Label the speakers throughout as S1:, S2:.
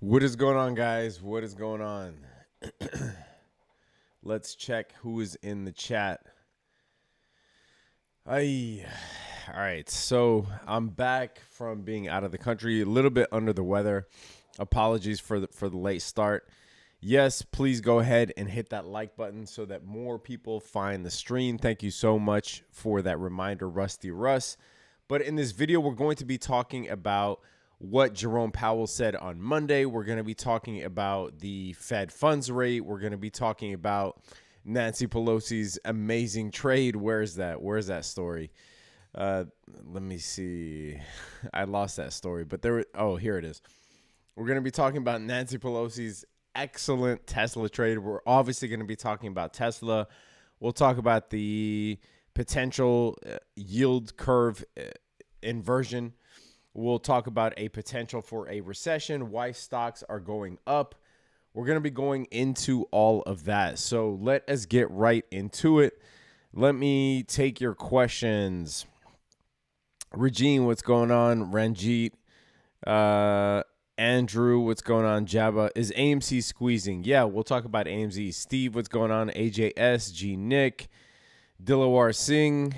S1: What is going on, guys? What is going on? Let's check who is in the chat. Ay. All right. So I'm back from being out of the country, a little bit under the weather. Apologies for the late start. Yes, please go ahead and hit that like button so that more people find the stream. Thank you so much for that reminder, Rusty Russ. But in this video, we're going to be talking about what Jerome Powell said on Monday. We're going to be talking about the Fed funds rate. We're going to be talking about Nancy Pelosi's amazing trade. Where's that? Where's that story? Let me see. I lost that story, but oh, here it is. We're going to be talking about Nancy Pelosi's excellent Tesla trade. We're obviously going to be talking about Tesla. We'll talk about the potential yield curve inversion. We'll talk about a potential for a recession, why stocks are going up. We're going to be going into all of that. So let us get right into it. Let me take your questions. Regine, what's going on? Ranjit, Andrew, what's going on? Jabba, is AMC squeezing? Yeah, we'll talk about AMZ. Steve, what's going on? AJS, G Nick, Dilawar Singh,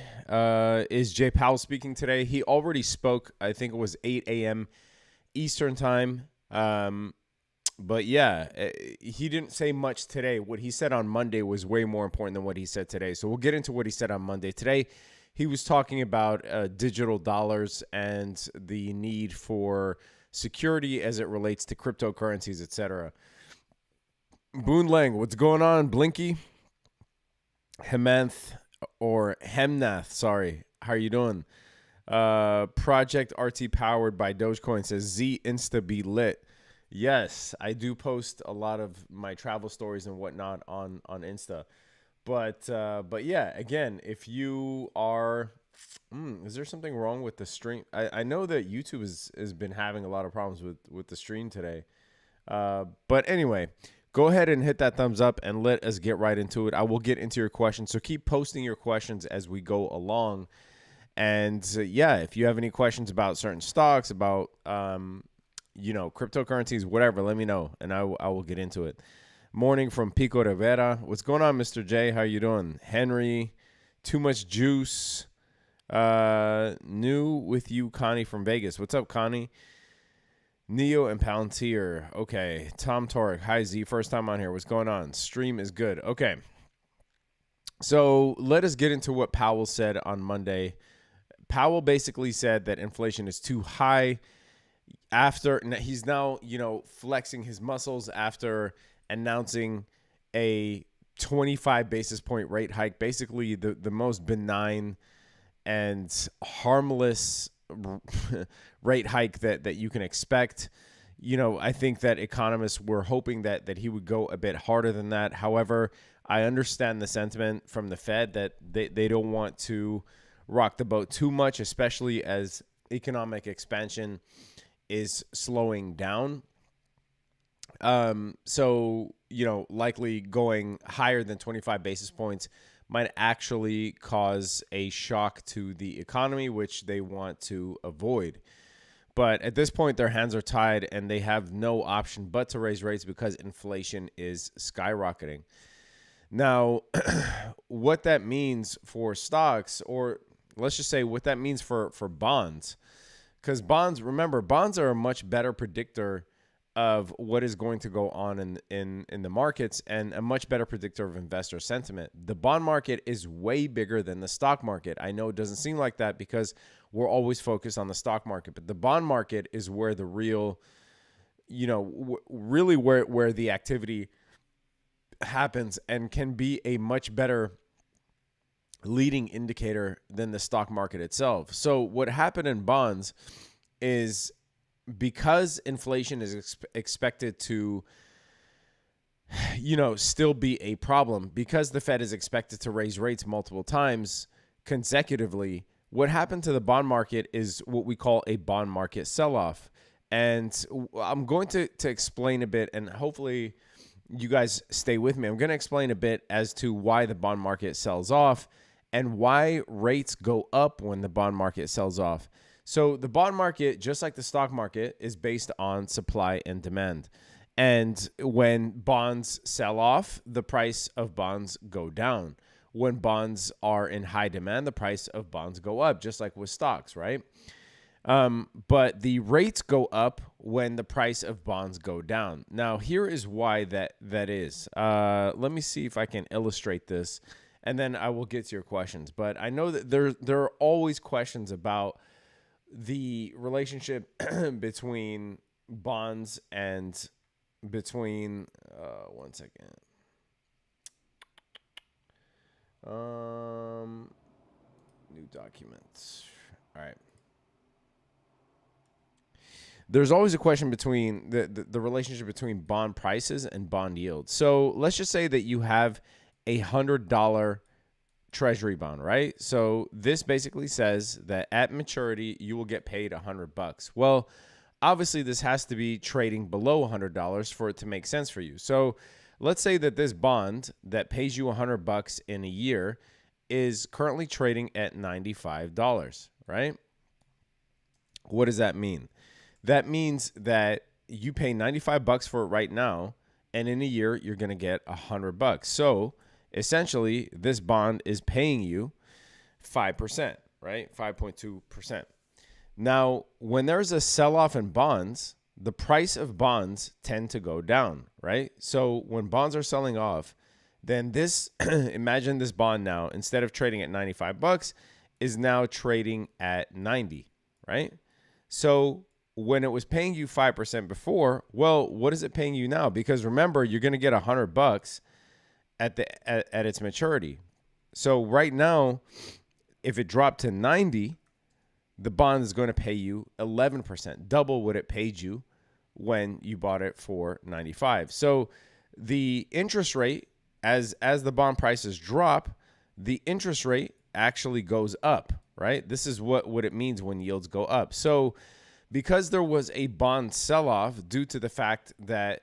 S1: is Jay Powell speaking today? He already spoke. I think it was 8 a.m. Eastern time. But yeah, he didn't say much today. What he said on Monday was way more important than what he said today. So we'll get into what he said on Monday. Today, he was talking about digital dollars and the need for security as it relates to cryptocurrencies, etc. Boon Lang, what's going on? Blinky, Hemanth, or Hemnath, sorry. How are you doing? Project RT powered by Dogecoin says Z Insta be lit. Yes, I do post a lot of my travel stories and whatnot on Insta. But yeah, again, if you are, is there something wrong with the stream? I know that YouTube has been having a lot of problems with the stream today. But anyway, go ahead and hit that thumbs up and let us get right into it. I will get into your questions. So keep posting your questions as we go along. And yeah, if you have any questions about certain stocks, about, cryptocurrencies, whatever, let me know and I will get into it. Morning from Pico Rivera. What's going on, Mr. J? How you doing? Henry, too much juice. New with you, Connie from Vegas. What's up, Connie? Neo and Palantir. Okay. Tom Torek. Hi, Z. First time on here. What's going on? Stream is good. Okay. So let us get into what Powell said on Monday. Powell basically said that inflation is too high. After he's now, flexing his muscles after announcing a 25 basis point rate hike, basically the most benign and harmless rate hike that you can expect. I think that economists were hoping that he would go a bit harder than that. However, I understand the sentiment from the Fed that they don't want to rock the boat too much, especially as economic expansion is slowing down. So, likely going higher than 25 basis points might actually cause a shock to the economy, which they want to avoid. But at this point, their hands are tied and they have no option but to raise rates because inflation is skyrocketing. Now, what that means for stocks, or let's just say what that means for bonds, because bonds are a much better predictor of what is going to go on in the markets and a much better predictor of investor sentiment. The bond market is way bigger than the stock market. I know it doesn't seem like that because we're always focused on the stock market, but the bond market is where the real, really where the activity happens and can be a much better leading indicator than the stock market itself. So what happened in bonds is, because inflation is expected to, still be a problem, because the Fed is expected to raise rates multiple times consecutively, what happened to the bond market is what we call a bond market sell-off. And I'm going to explain a bit, and hopefully you guys stay with me. I'm going to explain a bit as to why the bond market sells off and why rates go up when the bond market sells off. So the bond market, just like the stock market, is based on supply and demand. And when bonds sell off, the price of bonds go down. When bonds are in high demand, the price of bonds go up, just like with stocks, right? But the rates go up when the price of bonds go down. Now, here is why that is. Let me see if I can illustrate this, and then I will get to your questions. But I know that there are always questions about the relationship between bonds and between one second. New documents. All right. There's always a question between the relationship between bond prices and bond yields. So let's just say that you have $100 treasury bond, right? So this basically says that at maturity, you will get paid $100. Well, obviously this has to be trading below $100 for it to make sense for you. So let's say that this bond that pays you $100 in a year is currently trading at $95, right? What does that mean? That means that you pay $95 for it right now, and in a year you're going to get $100. So essentially, this bond is paying you 5%, right? 5.2%. Now, when there's a sell-off in bonds, the price of bonds tend to go down, right? So when bonds are selling off, then this, imagine this bond now, instead of trading at $95, is now trading at 90, right? So when it was paying you 5% before, well, what is it paying you now? Because remember, you're going to get $100 at its maturity. So right now, if it dropped to 90, the bond is going to pay you 11%, double what it paid you when you bought it for 95. So the interest rate, as the bond prices drop, the interest rate actually goes up, right? This is what it means when yields go up. So because there was a bond sell-off due to the fact that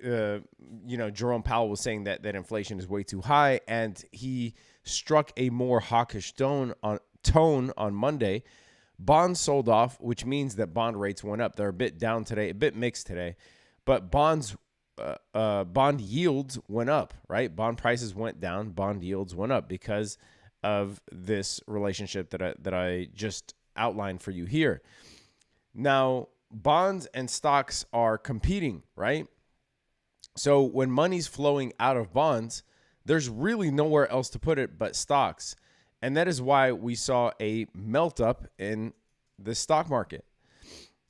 S1: Jerome Powell was saying that inflation is way too high, and he struck a more hawkish tone on Monday. Bonds sold off, which means that bond rates went up. They're a bit down today, a bit mixed today, but bond yields went up, right? Bond prices went down, bond yields went up because of this relationship that I just outlined for you here. Now, bonds and stocks are competing, right? So when money's flowing out of bonds, there's really nowhere else to put it but stocks. And that is why we saw a melt up in the stock market,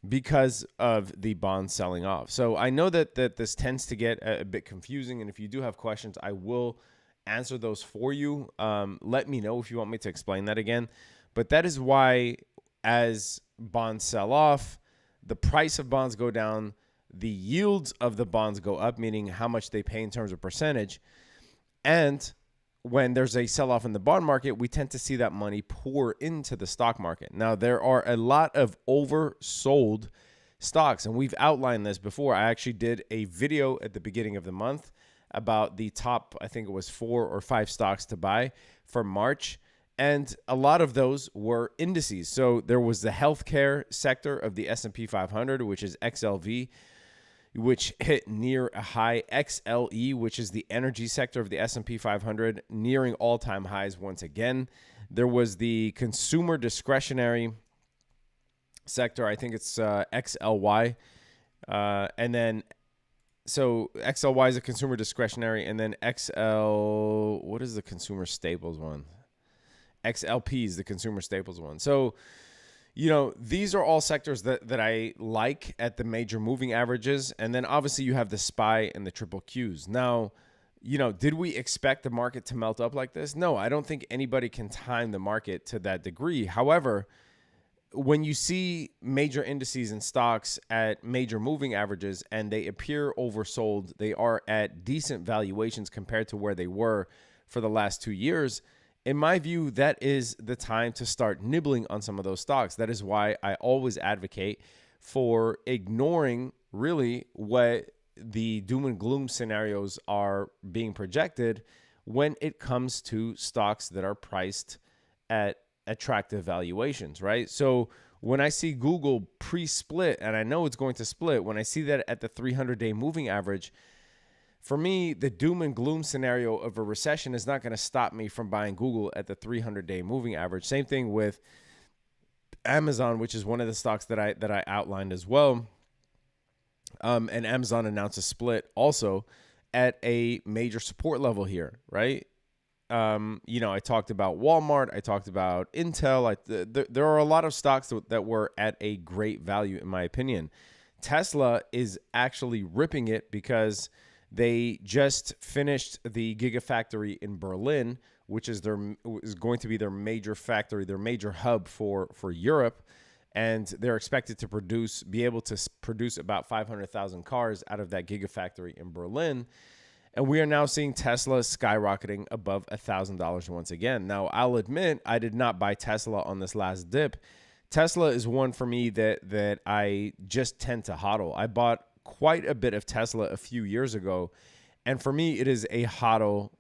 S1: because of the bonds selling off. So I know that this tends to get a bit confusing. And if you do have questions, I will answer those for you. Let me know if you want me to explain that again. But that is why, as bonds sell off, the price of bonds go down, the yields of the bonds go up, meaning how much they pay in terms of percentage. And when there's a sell-off in the bond market, we tend to see that money pour into the stock market. Now, there are a lot of oversold stocks, and we've outlined this before. I actually did a video at the beginning of the month about the top, I think it was 4 or 5 stocks to buy for March. And a lot of those were indices. So there was the healthcare sector of the S&P 500, which is XLV, which hit near a high. XLE, which is the energy sector of the S&P 500, nearing all-time highs once again. There was the consumer discretionary sector. I think it's XLY. And then, so XLY is a consumer discretionary. And then XL, what is the consumer staples one? XLP is the consumer staples one. So, these are all sectors that I like at the major moving averages. And then obviously you have the SPY and the triple Qs. Now, did we expect the market to melt up like this? No, I don't think anybody can time the market to that degree. However, when you see major indices and stocks at major moving averages and they appear oversold, they are at decent valuations compared to where they were for the last 2 years. In my view, that is the time to start nibbling on some of those stocks. That is why I always advocate for ignoring really what the doom and gloom scenarios are being projected when it comes to stocks that are priced at attractive valuations, right? So When I see Google pre-split, and I know it's going to split, when I see that at the 300-day moving average, for me, the doom and gloom scenario of a recession is not going to stop me from buying Google at the 300-day moving average. Same thing with Amazon, which is one of the stocks that I outlined as well. And Amazon announced a split also at a major support level here, right? I talked about Walmart. I talked about Intel. There are a lot of stocks that were at a great value, in my opinion. Tesla is actually ripping it because they just finished the gigafactory in Berlin, which is going to be their major factory, their major hub for Europe. And they're expected to be able to produce about 500,000 cars out of that gigafactory in Berlin. And we are now seeing Tesla skyrocketing above $1,000 once again. Now, I'll admit I did not buy Tesla on this last dip. Tesla is one for me that I just tend to hodl. I bought quite a bit of Tesla a few years ago, and for me, it is a hodl,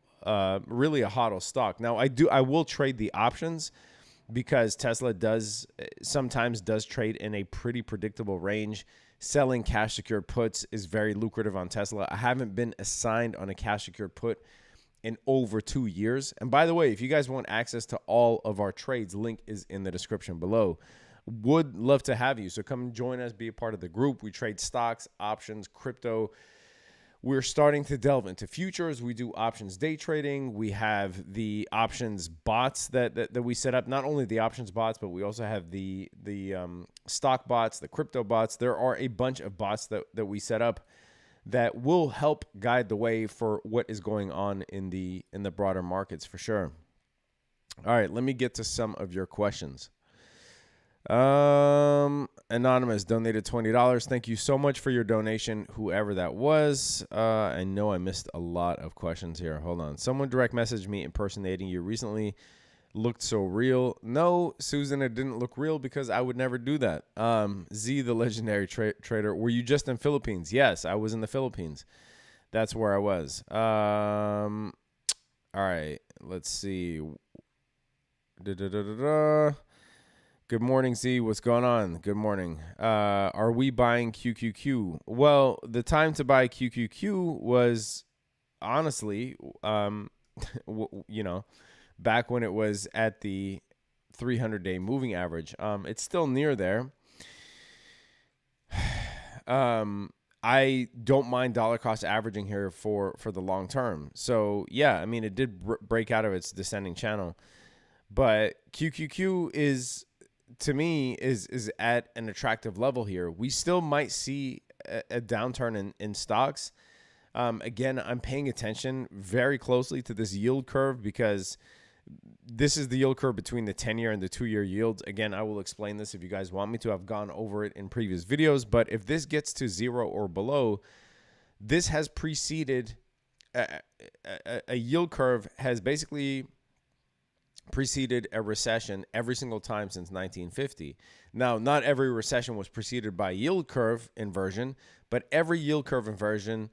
S1: really a hodl stock. Now, I will trade the options because Tesla sometimes does trade in a pretty predictable range. Selling cash secured puts is very lucrative on Tesla. I haven't been assigned on a cash secured put in over 2 years. And by the way, if you guys want access to all of our trades, link is in the description below. Would love to have you. So come join us, be a part of the group. We trade stocks, options, crypto. We're starting to delve into futures. We do options day trading. We have the options bots that we set up. Not only the options bots, but we also have the stock bots, the crypto bots. There are a bunch of bots that we set up that will help guide the way for what is going on in the broader markets for sure. All right, let me get to some of your questions. Anonymous donated $20. Thank you so much for your donation, whoever that was. I know I missed a lot of questions here. Hold on. Someone direct messaged me impersonating you recently. Looked so real. No, Susan, it didn't look real because I would never do that. Z, the legendary trader. Were you just in Philippines? Yes, I was in the Philippines. That's where I was. All right. Let's see. Good morning, Z. What's going on? Good morning. Are we buying QQQ? Well, the time to buy QQQ was honestly, back when it was at the 300-day moving average. It's still near there. I don't mind dollar cost averaging here for the long term. So yeah, I mean, it did break out of its descending channel, but QQQ is, to me, is at an attractive level here. We still might see a downturn in stocks. Again, I'm paying attention very closely to this yield curve because this is the yield curve between the 10-year and the 2-year yields. Again, I will explain this if you guys want me to. I've gone over it in previous videos, but if this gets to 0 or below, this has preceded a yield curve has basically preceded a recession every single time since 1950. Now, not every recession was preceded by yield curve inversion, but every yield curve inversion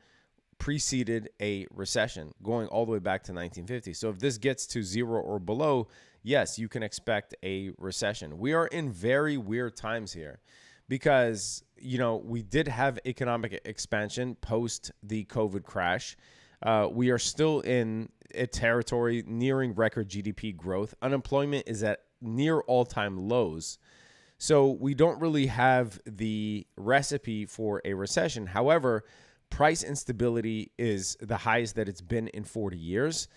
S1: preceded a recession going all the way back to 1950. So if this gets to 0 or below, yes, you can expect a recession. We are in very weird times here because, we did have economic expansion post the COVID crash. We are still in a territory nearing record GDP growth. Unemployment is at near all-time lows. So we don't really have the recipe for a recession. However, price instability is the highest that it's been in 40 years,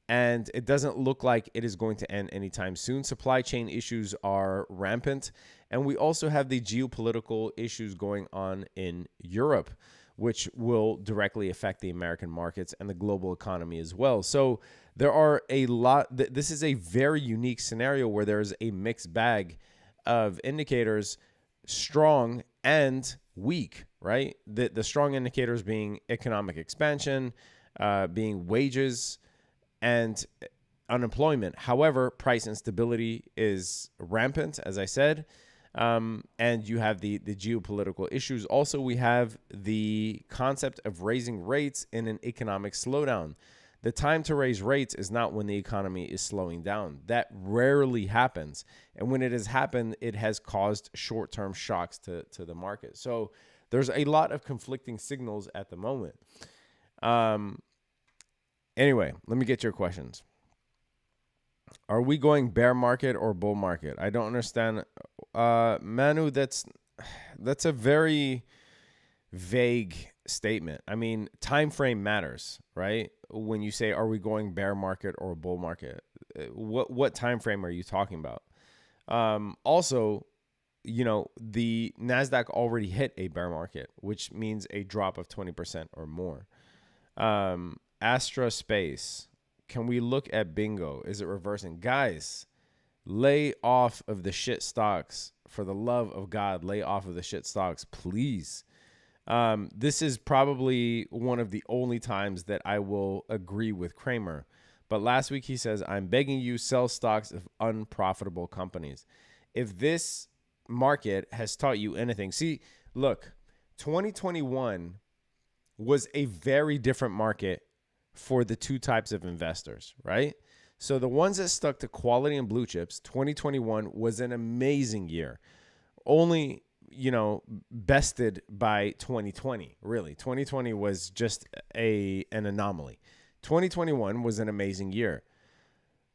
S1: and it doesn't look like it is going to end anytime soon. Supply chain issues are rampant, and we also have the geopolitical issues going on in Europe, which will directly affect the American markets and the global economy as well. So there are a lot. This is a very unique scenario where there's a mixed bag of indicators, strong and weak, right? The strong indicators being economic expansion, being wages and unemployment. However, price instability is rampant, as I said. And you have the geopolitical issues. Also, we have the concept of raising rates in an economic slowdown. The time to raise rates is not when the economy is slowing down. That rarely happens. And when it has happened, it has caused short-term shocks to the market. So there's a lot of conflicting signals at the moment. Anyway, let me get your questions. Are we going bear market or bull market? I don't understand. Manu, that's a very vague statement. I mean, time frame matters, right? When you say, are we going bear market or bull market? What time frame are you talking about? Also, the NASDAQ already hit a bear market, which means a drop of 20% or more. Astra Space, can we look at Bingo? Is it reversing? Guys, lay off of the shit stocks. For the love of God, lay off of the shit stocks, please. This is probably one of the only times that I will agree with Cramer. But last week he says, I'm begging you, sell stocks of unprofitable companies. If this market has taught you anything, see, look, 2021 was a very different market for the two types of investors, right? So the ones that stuck to quality and blue chips, 2021 was an amazing year. Only, bested by 2020, really. 2020 was just an anomaly. 2021 was an amazing year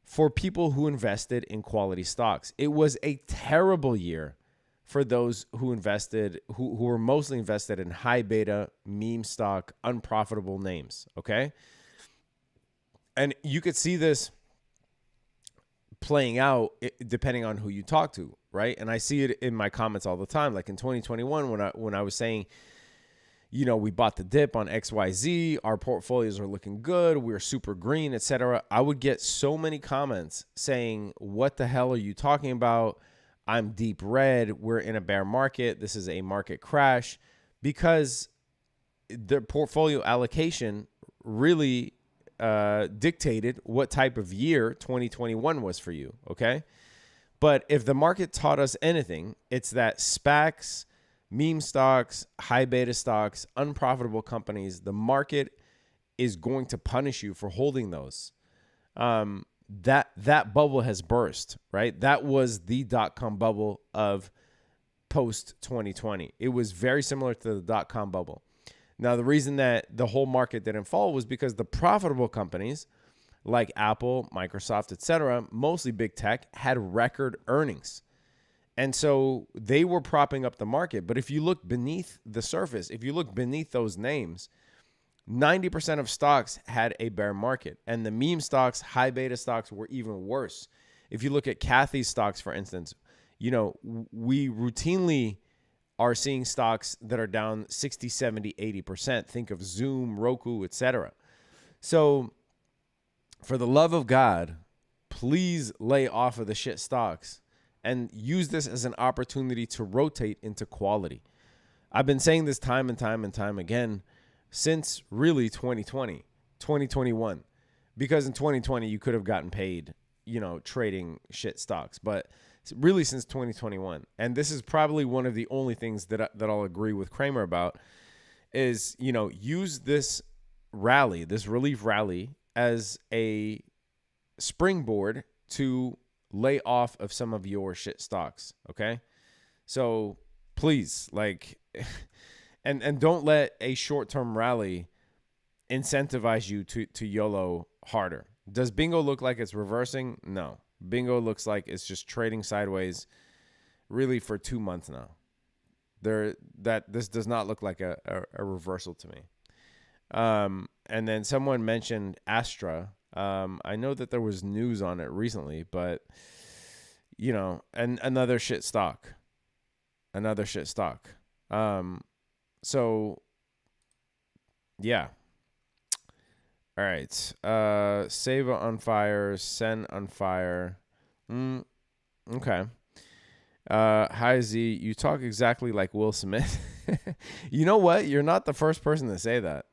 S1: for people who invested in quality stocks. It was a terrible year for those who invested, who were mostly invested in high beta, meme stock, unprofitable names, okay? And you could see this playing out depending on who you talk to, right? And I see it in my comments all the time. Like in 2021, when I was saying, we bought the dip on XYZ, our portfolios are looking good, we're super green, etc. I would get so many comments saying, what the hell are you talking about? I'm deep red. We're in a bear market. This is a market crash, because the portfolio allocation really dictated what type of year 2021 was for you, okay? But if the market taught us anything, it's that SPACs, meme stocks, high beta stocks, unprofitable companies, the market is going to punish you for holding those. That bubble has burst, right? That was the dot-com bubble of post 2020. It was very similar to the dot-com bubble. Now, the reason that the whole market didn't fall was because the profitable companies like Apple, Microsoft, etc., mostly big tech, had record earnings. And so they were propping up the market. But if you look beneath the surface, if you look beneath those names, 90% of stocks had a bear market. And the meme stocks, high beta stocks were even worse. If you look at Kathy's stocks, for instance, we routinely are seeing stocks that are down 60, 70, 80%. Think of Zoom, Roku, etc. So for the love of God, please lay off of the shit stocks and use this as an opportunity to rotate into quality. I've been saying this time and time and time again since really 2020, 2021, because in 2020 you could have gotten paid, trading shit stocks, but really since 2021. And this is probably one of the only things that I'll agree with Cramer about is, use this rally, this relief rally, as a springboard to lay off of some of your shit stocks. Okay. So please, and don't let a short-term rally incentivize you to YOLO harder. Does Bingo look like it's reversing? No. Bingo looks like it's just trading sideways really for 2 months now. This does not look like a reversal to me. And then someone mentioned Astra. I know that there was news on it recently, but and another shit stock. So yeah. All right. Seva on fire, Sen on fire. Okay. Hi Z, you talk exactly like Will Smith. You know what? You're not the first person to say that.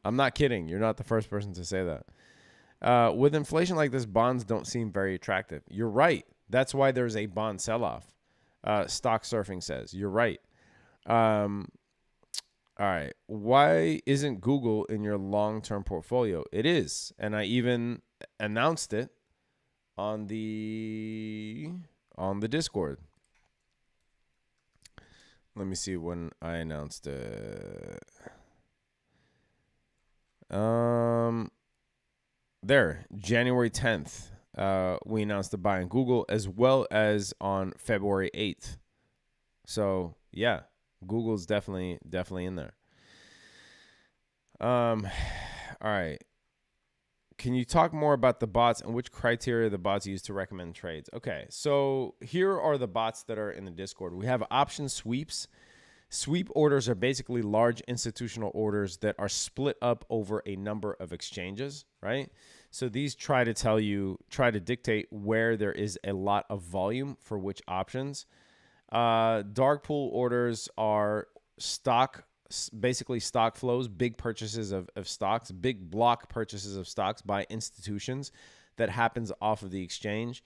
S1: I'm not kidding. You're not the first person to say that. With inflation like this, bonds don't seem very attractive. You're right. That's why there's a bond sell-off. Stock surfing says. You're right. All All right. Why isn't Google in your long-term portfolio? It is. And I even announced it on the Discord. Let me see when I announced it. There, January 10th. We announced the buy in Google, as well as on February 8th. So yeah, Google's definitely in there. All right. Can you talk more about the bots and which criteria the bots use to recommend trades? Okay, so here are the bots that are in the Discord. We have option sweeps. Sweep orders are basically large institutional orders that are split up over a number of exchanges, right? So these try to dictate where there is a lot of volume for which options. Dark pool orders are basically stock flows, big purchases of stocks, big block purchases of stocks by institutions that happens off of the exchange.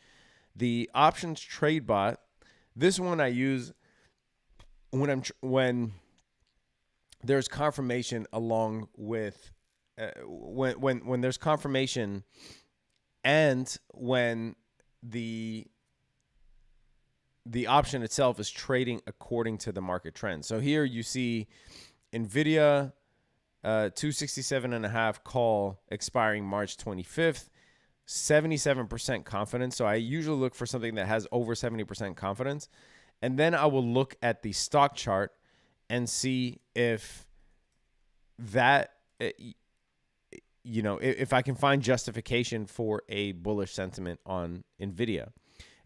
S1: The options trade bot, this one I use when there's confirmation along with when there's confirmation and when the option itself is trading according to the market trend. So here you see NVIDIA 267.5 call expiring March 25th, 77% confidence. So I usually look for something that has over 70% confidence. And then I will look at the stock chart and see if that, if I can find justification for a bullish sentiment on NVIDIA.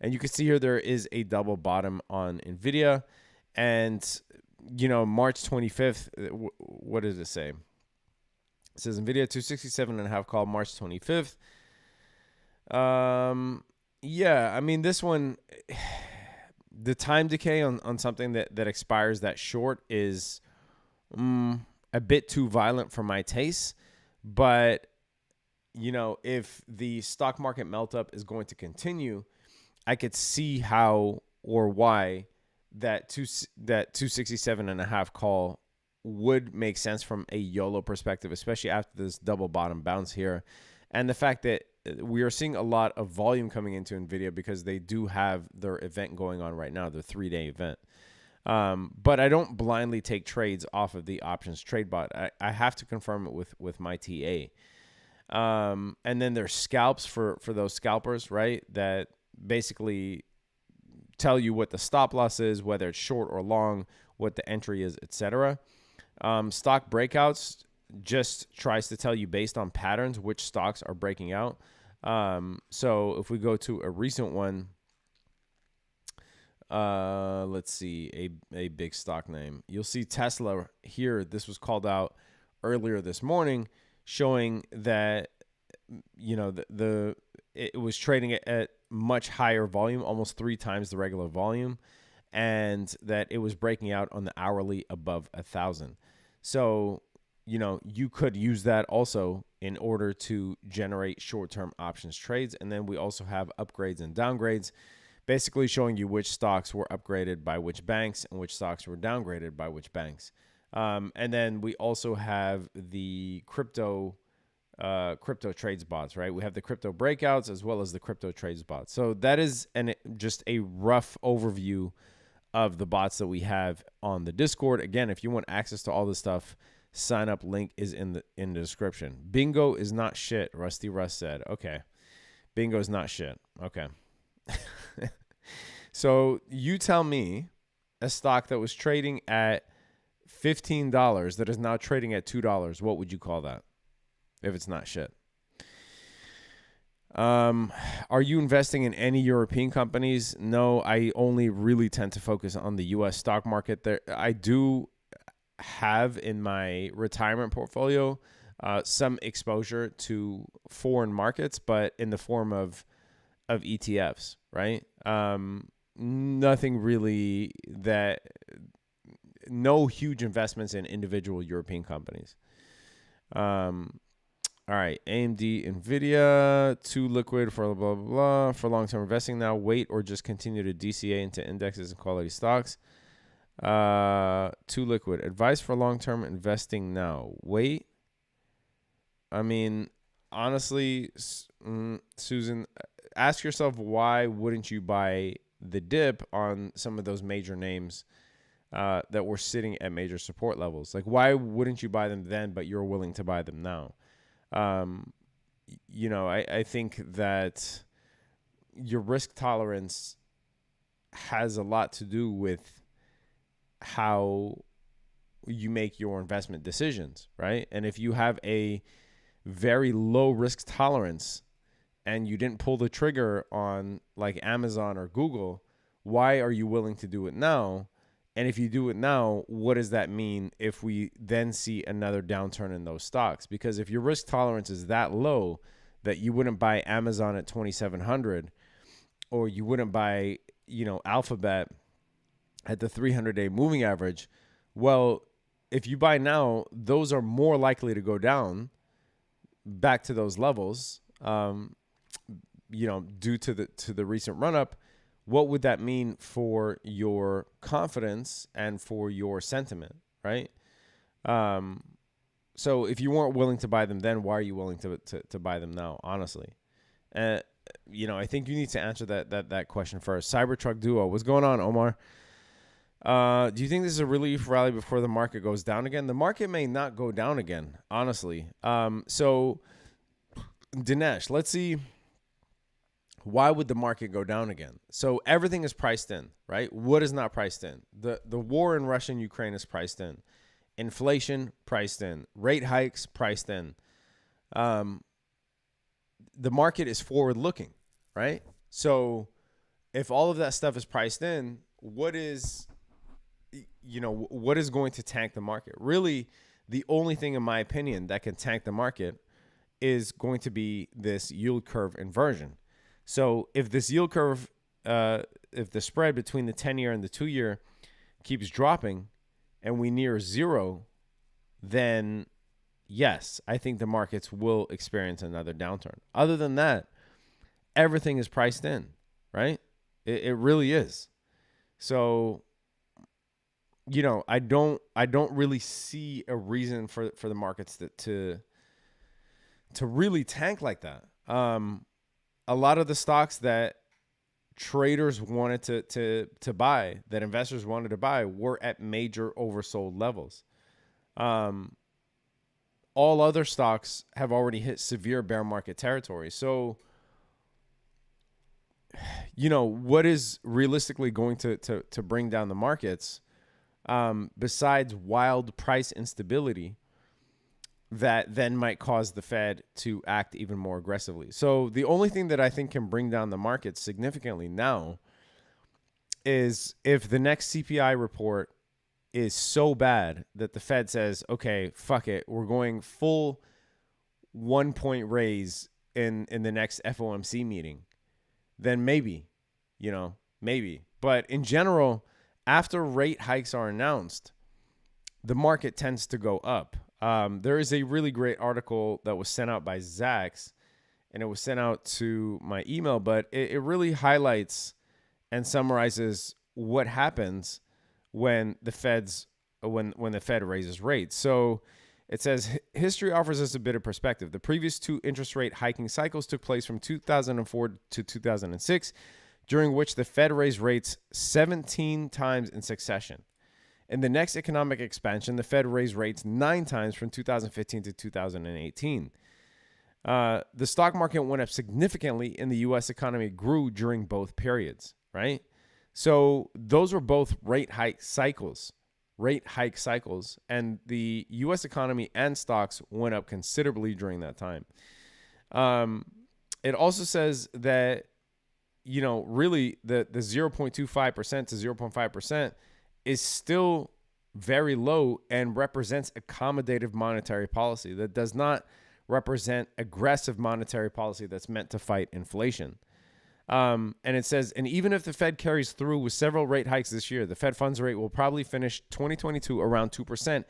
S1: And you can see here there is a double bottom on NVIDIA. And, March 25th, what does it say? It says NVIDIA 267.5 call March 25th. Yeah, I mean, this one, the time decay on something that expires that short is a bit too violent for my taste. But, if the stock market melt up is going to continue, I could see how or why that 267.5 call would make sense from a YOLO perspective, especially after this double bottom bounce here. And the fact that we are seeing a lot of volume coming into NVIDIA because they do have their event going on right now, their 3-day event. But I don't blindly take trades off of the options trade bot. I have to confirm it with my TA. And then there's scalps for those scalpers, right? That basically tell you what the stop loss is, whether it's short or long, what the entry is, etc. Stock breakouts just tries to tell you based on patterns which stocks are breaking out. So if we go to a recent one, let's see, a big stock name. You'll see Tesla here. This was called out earlier this morning, showing that it was trading at much higher volume, almost 3 times the regular volume, and that it was breaking out on the hourly above 1,000. So, you could use that also in order to generate short-term options trades. And then we also have upgrades and downgrades, basically showing you which stocks were upgraded by which banks and which stocks were downgraded by which banks. And then we also have the crypto trades bots, right? We have the crypto breakouts as well as the crypto trades bots. So that is just a rough overview of the bots that we have on the Discord. Again, if you want access to all this stuff, sign up link is in the description. Bingo is not shit, Rusty Russ said. Okay. Bingo is not shit. Okay. So you tell me a stock that was trading at $15 that is now trading at $2, what would you call that if it's not shit? Are you investing in any European companies? No, I only really tend to focus on the U.S. stock market. There, I do have in my retirement portfolio some exposure to foreign markets, but in the form of ETFs, right? Nothing really no huge investments in individual European companies. All right, AMD, NVIDIA, too liquid for blah, blah, blah. For long-term investing now, wait or just continue to DCA into indexes and quality stocks. Too liquid. Advice for long-term investing now. Wait. I mean, honestly, Susan, ask yourself, why wouldn't you buy the dip on some of those major names that were sitting at major support levels? Like, why wouldn't you buy them then, but you're willing to buy them now? I think that your risk tolerance has a lot to do with how you make your investment decisions, right? And if you have a very low risk tolerance and you didn't pull the trigger on like Amazon or Google, why are you willing to do it now? And if you do it now, what does that mean if we then see another downturn in those stocks? Because if your risk tolerance is that low that you wouldn't buy Amazon at 2,700, or you wouldn't buy, Alphabet at the 300-day moving average, well, if you buy now, those are more likely to go down back to those levels, due to the recent run up. What would that mean for your confidence and for your sentiment, right? So if you weren't willing to buy them then, why are you willing to buy them now, honestly? I think you need to answer that question first. Cybertruck Duo, what's going on, Omar? Do you think this is a relief rally before the market goes down again? The market may not go down again, honestly. So Dinesh, let's see. Why would the market go down again? So everything is priced in, right? What is not priced in? The war in Russia and Ukraine is priced in. Inflation, priced in. Rate hikes, priced in. The market is forward looking, right? So if all of that stuff is priced in, what is going to tank the market? Really, the only thing, in my opinion, that can tank the market is going to be this yield curve inversion. So if this yield curve, if the spread between the 10-year and the 2-year keeps dropping and we near zero, then yes, I think the markets will experience another downturn. Other than that, everything is priced in, right? It really is. So, I don't really see a reason for the markets to really tank like that. A lot of the stocks that traders wanted to buy, that investors wanted to buy, were at major oversold levels. All other stocks have already hit severe bear market territory. So, what is realistically going to bring down the markets, besides wild price instability that then might cause the Fed to act even more aggressively? So the only thing that I think can bring down the market significantly now is if the next CPI report is so bad that the Fed says, okay, fuck it, we're going full 1 point raise in the next FOMC meeting, then maybe. But in general, after rate hikes are announced, the market tends to go up. There is a really great article that was sent out by Zacks, and it was sent out to my email, but it really highlights and summarizes what happens when the Fed raises rates. So it says, history offers us a bit of perspective. The previous two interest rate hiking cycles took place from 2004 to 2006, during which the Fed raised rates 17 times in succession. In the next economic expansion, the Fed raised rates 9 times from 2015 to 2018. The stock market went up significantly, and the U.S. economy grew during both periods, right? So those were both rate hike cycles, and the U.S. economy and stocks went up considerably during that time. It also says that, really the 0.25% to 0.5% is still very low and represents accommodative monetary policy. That does not represent aggressive monetary policy that's meant to fight inflation. And it says, and even if the Fed carries through with several rate hikes this year, the Fed funds rate will probably finish 2022 around 2%.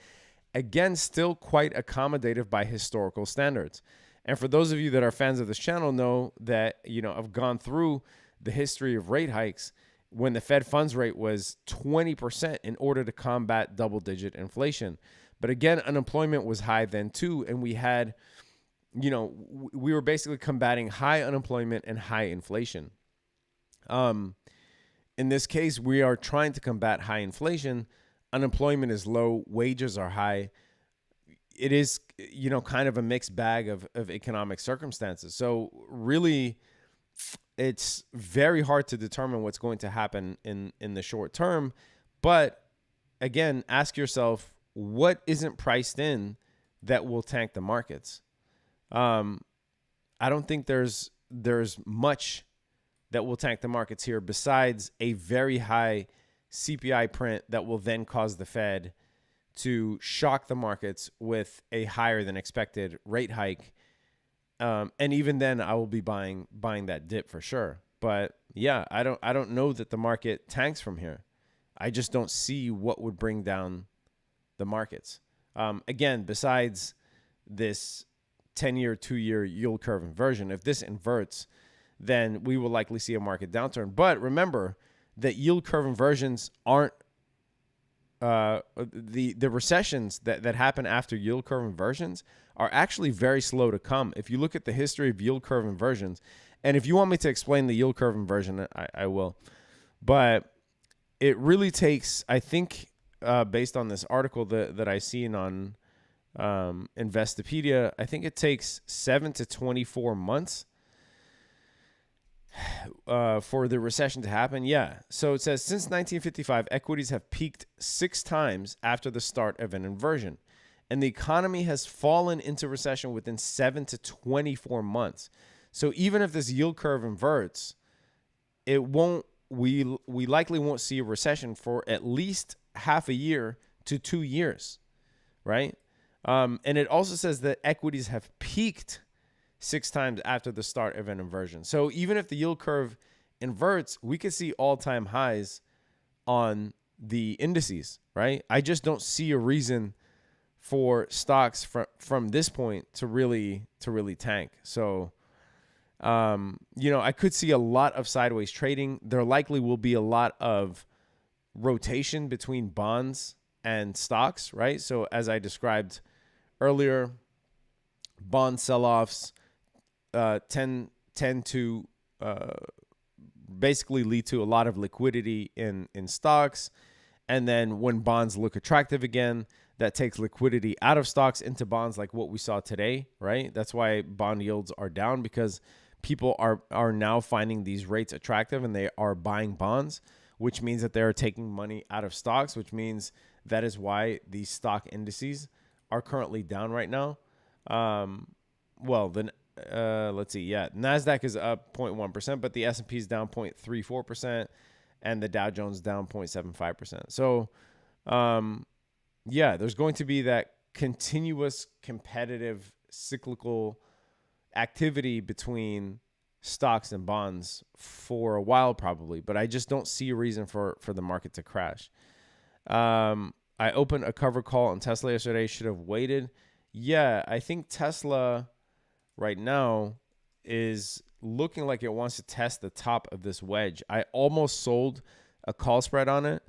S1: Again, still quite accommodative by historical standards. And for those of you that are fans of this channel know that, I've gone through the history of rate hikes. when the Fed funds rate was 20% in order to combat double-digit inflation. But again, unemployment was high then too, and we had, we were basically combating high unemployment and high inflation. In this case, we are trying to combat high inflation. Unemployment is low, wages are high. It is, kind of a mixed bag of economic circumstances. So really, it's very hard to determine what's going to happen in the short term. But again, ask yourself, what isn't priced in that will tank the markets? I don't think there's much that will tank the markets here besides a very high CPI print that will then cause the Fed to shock the markets with a higher than expected rate hike. And even then I will be buying that dip for sure. But yeah, I don't know that the market tanks from here. I just don't see what would bring down the markets. Again, besides this 10-year, 2-year yield curve inversion, if this inverts, then we will likely see a market downturn. But remember that yield curve inversions aren't the recessions that happen after yield curve inversions are actually very slow to come. If you look at the history of yield curve inversions, and if you want me to explain the yield curve inversion, I will. But it really takes, I think, based on this article that I seen on Investopedia, I think it takes 7 to 24 months for the recession to happen. Yeah. So it says, since 1955, equities have peaked 6 times after the start of an inversion, and the economy has fallen into recession within 7 to 24 months. So even if this yield curve inverts, it won't. We likely won't see a recession for at least half a year to 2 years, right? And it also says that equities have peaked 6 times after the start of an inversion. So even if the yield curve inverts, we could see all-time highs on the indices, right? I just don't see a reason for stocks from this point to really tank. So, I could see a lot of sideways trading. There likely will be a lot of rotation between bonds and stocks, right? So as I described earlier, bond sell-offs tend to basically lead to a lot of liquidity in stocks. And then when bonds look attractive again, that takes liquidity out of stocks into bonds, like what we saw today, right? That's why bond yields are down, because people are now finding these rates attractive and they are buying bonds, which means that they're taking money out of stocks, which means that is why these stock indices are currently down right now. Let's see. Yeah, NASDAQ is up 0.1%, but the S&P is down 0.34%, and the Dow Jones down 0.75%. So, there's going to be that continuous competitive cyclical activity between stocks and bonds for a while probably, but I just don't see a reason for the market to crash. I opened a cover call on Tesla yesterday. Should have waited. Yeah, I think Tesla right now is looking like it wants to test the top of this wedge. I almost sold a call spread on it,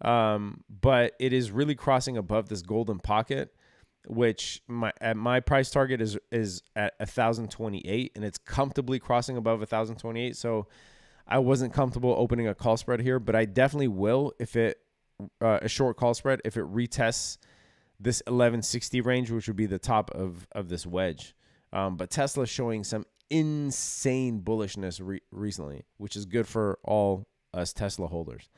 S1: but it is really crossing above this golden pocket, which my price target is at 1,028, and it's comfortably crossing above 1,028. So I wasn't comfortable opening a call spread here, but I definitely will if it a short call spread if it retests this 1160 range, which would be the top of this wedge. But Tesla is showing some insane bullishness recently, which is good for all us Tesla holders.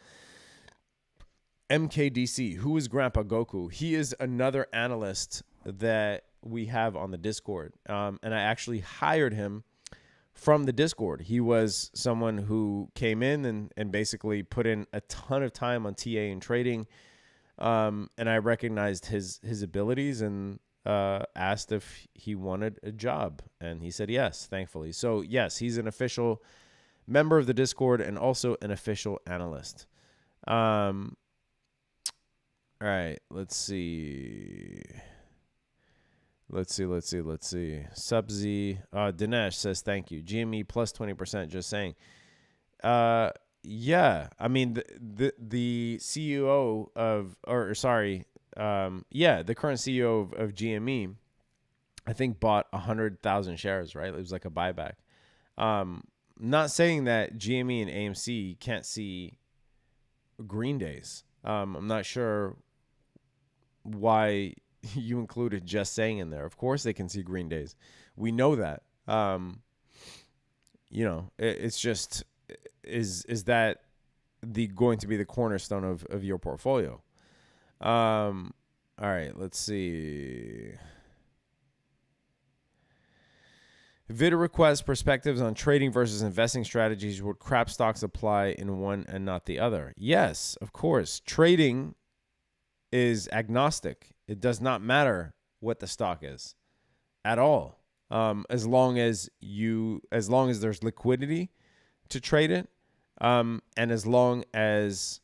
S1: MKDC, who is Grandpa Goku? He is another analyst that we have on the Discord. And I actually hired him from the Discord. He was someone who came in and basically put in a ton of time on TA and trading. And I recognized his abilities and asked if he wanted a job. And he said yes, thankfully. So yes, he's an official member of the Discord and also an official analyst. All right, let's see. Subsy. Dinesh says thank you. GME plus 20%, just saying. Yeah, I mean the CEO of, or sorry, yeah, the current CEO of GME, I think bought 100,000 shares. Right, it was like a buyback. Um, Not saying that GME and AMC can't see green days. I'm not sure why you included just saying in there. Of course, they can see green days. We know that. It's just, is that the going to be the cornerstone of your portfolio? All right, let's see. Video requests perspectives on trading versus investing strategies. Would crap stocks apply in one and not the other? Yes, of course. Trading is agnostic. It does not matter what the stock is at all. As long as there's liquidity to trade it, and as long as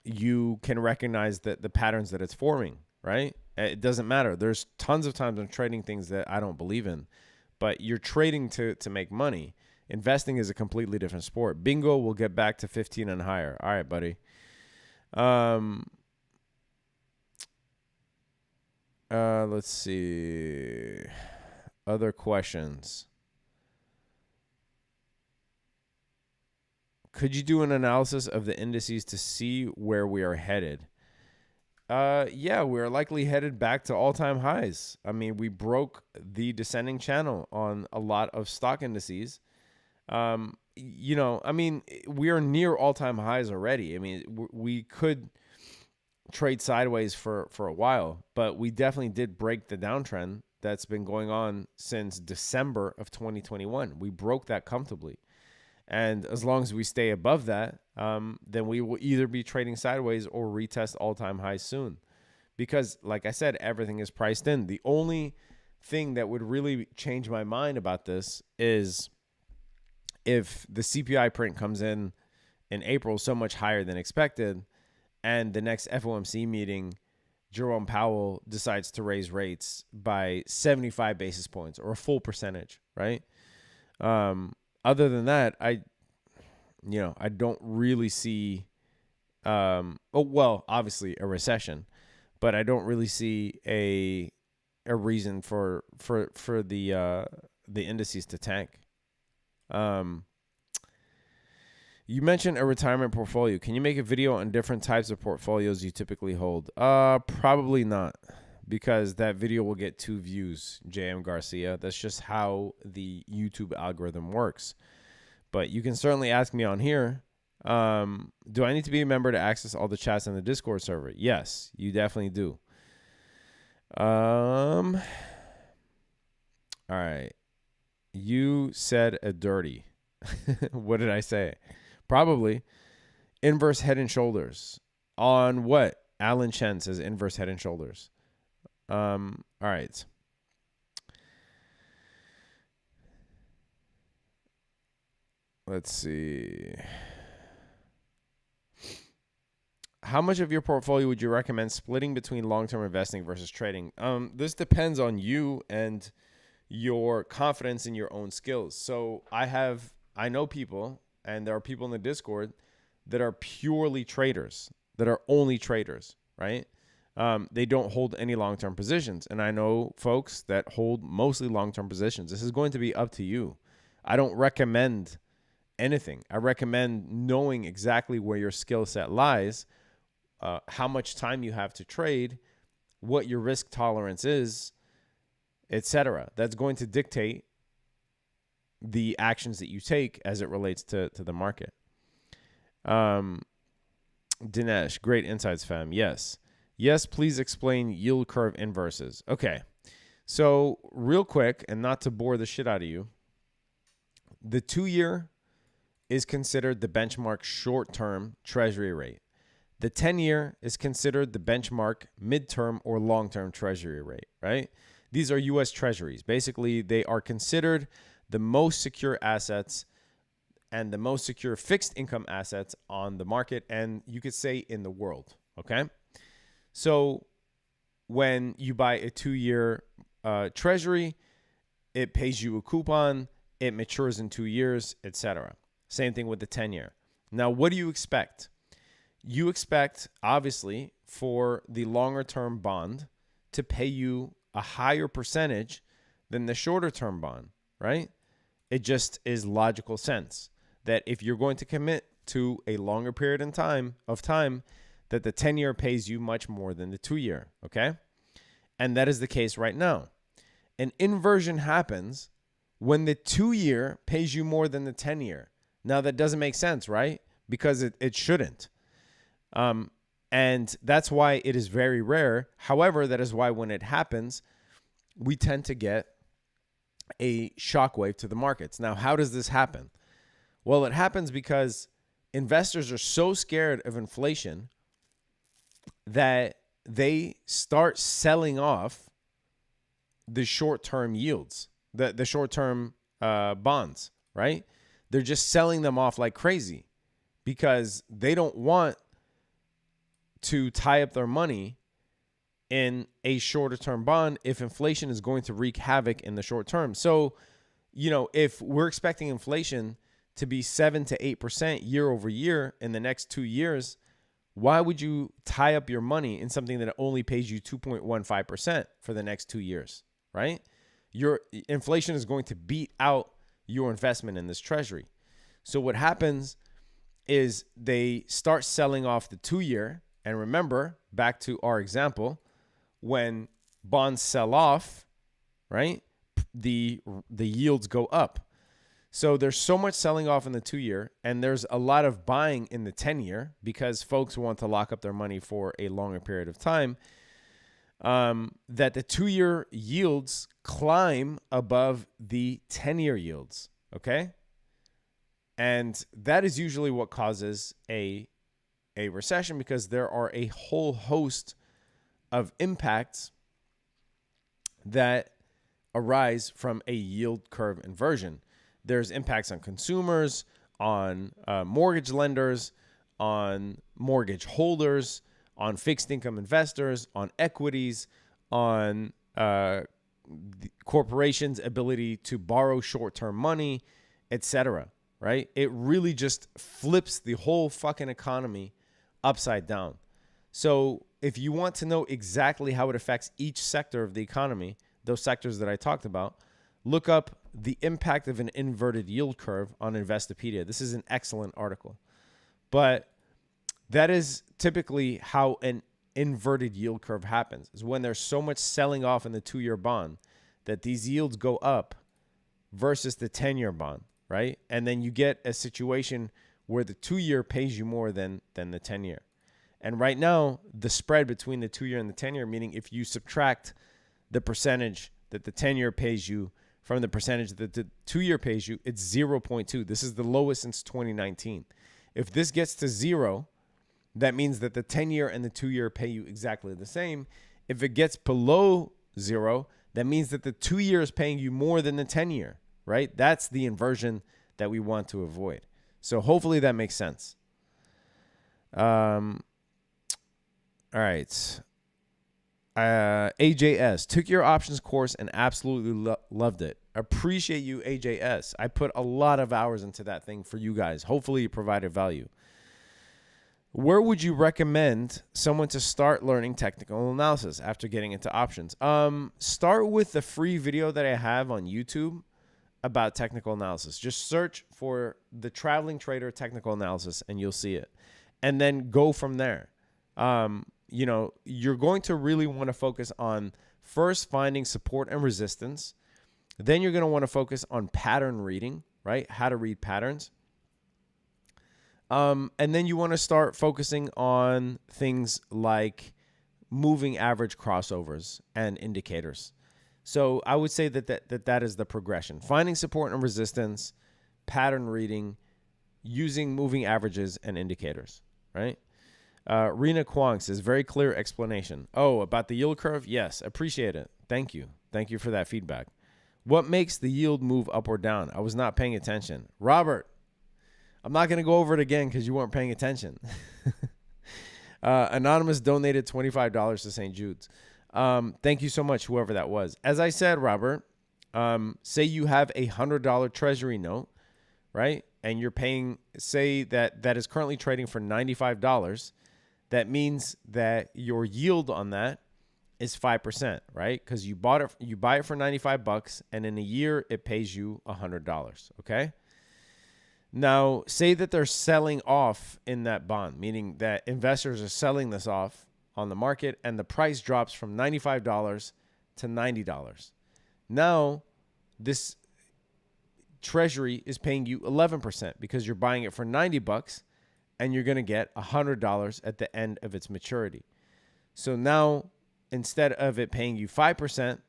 S1: you can recognize the patterns that it's forming, right? It doesn't matter. There's tons of times I'm trading things that I don't believe in, but you're trading to make money. Investing is a completely different sport. Bingo, we'll get back to 15 and higher. All right, buddy. Let's see. Other questions. Could you do an analysis of the indices to see where we are headed? Yeah, we're likely headed back to all-time highs. I mean, we broke the descending channel on a lot of stock indices. I mean, we are near all-time highs already. I mean, we could trade sideways for a while, but we definitely did break the downtrend that's been going on since December of 2021. We broke that comfortably. And as long as we stay above that, then we will either be trading sideways or retest all-time highs soon. Because, like I said, everything is priced in. The only thing that would really change my mind about this is if the CPI print comes in April so much higher than expected, and the next FOMC meeting, Jerome Powell decides to raise rates by 75 basis points or a full percentage, right? Other than that, I don't really see, obviously a recession, but I don't really see a reason for the indices to tank. You mentioned a retirement portfolio. Can you make a video on different types of portfolios you typically hold? Probably not, because that video will get 2 views, JM Garcia. That's just how the YouTube algorithm works. But you can certainly ask me on here. Do I need to be a member to access all the chats in the Discord server? Yes, you definitely do. All right. You said a dirty. What did I say? Probably inverse head and shoulders. On what? Alan Chen says inverse head and shoulders. All right. Let's see. How much of your portfolio would you recommend splitting between long-term investing versus trading? This depends on you and your confidence in your own skills. So I know people, and there are people in the Discord that are purely traders, that are only traders, right? They don't hold any long-term positions. And I know folks that hold mostly long-term positions. This is going to be up to you. I don't recommend anything. I recommend knowing exactly where your skill set lies, how much time you have to trade, what your risk tolerance is, etc. That's going to dictate the actions that you take as it relates to the market. Dinesh, great insights, fam. Yes, please explain yield curve inverses. Okay, so real quick, and not to bore the shit out of you, the 2-year is considered the benchmark short-term treasury rate. The 10-year is considered the benchmark midterm or long-term treasury rate, right? These are U.S. treasuries. Basically, they are considered the most secure assets and the most secure fixed income assets on the market, and you could say in the world, okay? So when you buy a 2-year treasury, it pays you a coupon, it matures in 2 years, etc. Same thing with the 10-year. Now, what do you expect? You expect, obviously, for the longer term bond to pay you a higher percentage than the shorter term bond, right? It just is logical sense that if you're going to commit to a longer period in time, that the 10-year pays you much more than the 2-year, okay? And that is the case right now. An inversion happens when the 2-year pays you more than the 10-year. Now, that doesn't make sense, right? Because it shouldn't. And that's why it is very rare. However, that is why when it happens, we tend to get a shockwave to the markets. Now, how does this happen? Well, it happens because investors are so scared of inflation that they start selling off the short-term yields, the short-term bonds, right? They're just selling them off like crazy because they don't want to tie up their money in a shorter term bond if inflation is going to wreak havoc in the short term. So, if we're expecting inflation to be 7 to 8% year over year in the next 2 years, why would you tie up your money in something that only pays you 2.15% for the next 2 years, right? Your inflation is going to beat out your investment in this treasury. So what happens is they start selling off the 2-year. And remember, back to our example, when bonds sell off, right, the yields go up. So there's so much selling off in the 2-year, and there's a lot of buying in the 10-year because folks want to lock up their money for a longer period of time, that the 2-year yields climb above the 10-year yields, okay? And that is usually what causes a recession because there are a whole host of impacts that arise from a yield curve inversion. There's impacts on consumers, on mortgage lenders, on mortgage holders, on fixed income investors, on equities, on the corporations' ability to borrow short-term money, etc. Right? It really just flips the whole fucking economy upside down. So if you want to know exactly how it affects each sector of the economy, those sectors that I talked about, look up the impact of an inverted yield curve on Investopedia. This is an excellent article. But that is typically how an inverted yield curve happens, is when there's so much selling off in the 2-year bond that these yields go up versus the 10-year bond, right? And then you get a situation where the 2-year pays you more than the 10-year. And right now, the spread between the 2-year and the 10-year, meaning if you subtract the percentage that the 10-year pays you from the percentage that the 2-year pays you, it's 0.2. This is the lowest since 2019. If this gets to 0, that means that the 10-year and the 2-year pay you exactly the same. If it gets below 0, that means that the 2-year is paying you more than the 10-year, right? That's the inversion that we want to avoid. So hopefully that makes sense. All right. AJS, took your options course and absolutely loved it. Appreciate you, AJS. I put a lot of hours into that thing for you guys. Hopefully it provided value. Where would you recommend someone to start learning technical analysis after getting into options? Start with the free video that I have on YouTube about technical analysis. Just search for the Traveling Trader Technical Analysis and you'll see it. And then go from there. You're going to really want to focus on first finding support and resistance. Then you're going to want to focus on pattern reading, right? How to read patterns. And then you want to start focusing on things like moving average crossovers and indicators. So I would say that is the progression. Finding support and resistance, pattern reading, using moving averages and indicators, right? Rena Kwong says, very clear explanation. Oh, about the yield curve? Yes, appreciate it. Thank you. Thank you for that feedback. What makes the yield move up or down? I was not paying attention. Robert, I'm not going to go over it again because you weren't paying attention. Anonymous donated $25 to St. Jude's. Thank you so much, whoever that was. As I said, Robert, say you have a $100 treasury note, right? and you're paying, say that is currently trading for $95, that means that your yield on that is 5%, right? Because you buy it for $95, and in a year it pays you $100. Okay. Now, say that they're selling off in that bond, meaning that investors are selling this off on the market, and the price drops from $95 to $90. Now, this treasury is paying you 11% because you're buying it for $90 and you're going to get $100 at the end of its maturity. So now, instead of it paying you 5%,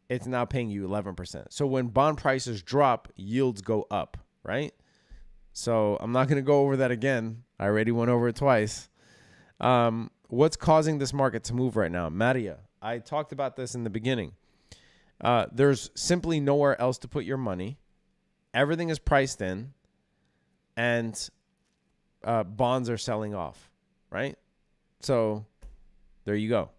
S1: it's now paying you 11%. So when bond prices drop, yields go up, right? So I'm not going to go over that again. I already went over it twice. What's causing this market to move right now? Maria, I talked about this in the beginning. There's simply nowhere else to put your money. Everything is priced in, and bonds are selling off, right? So there you go.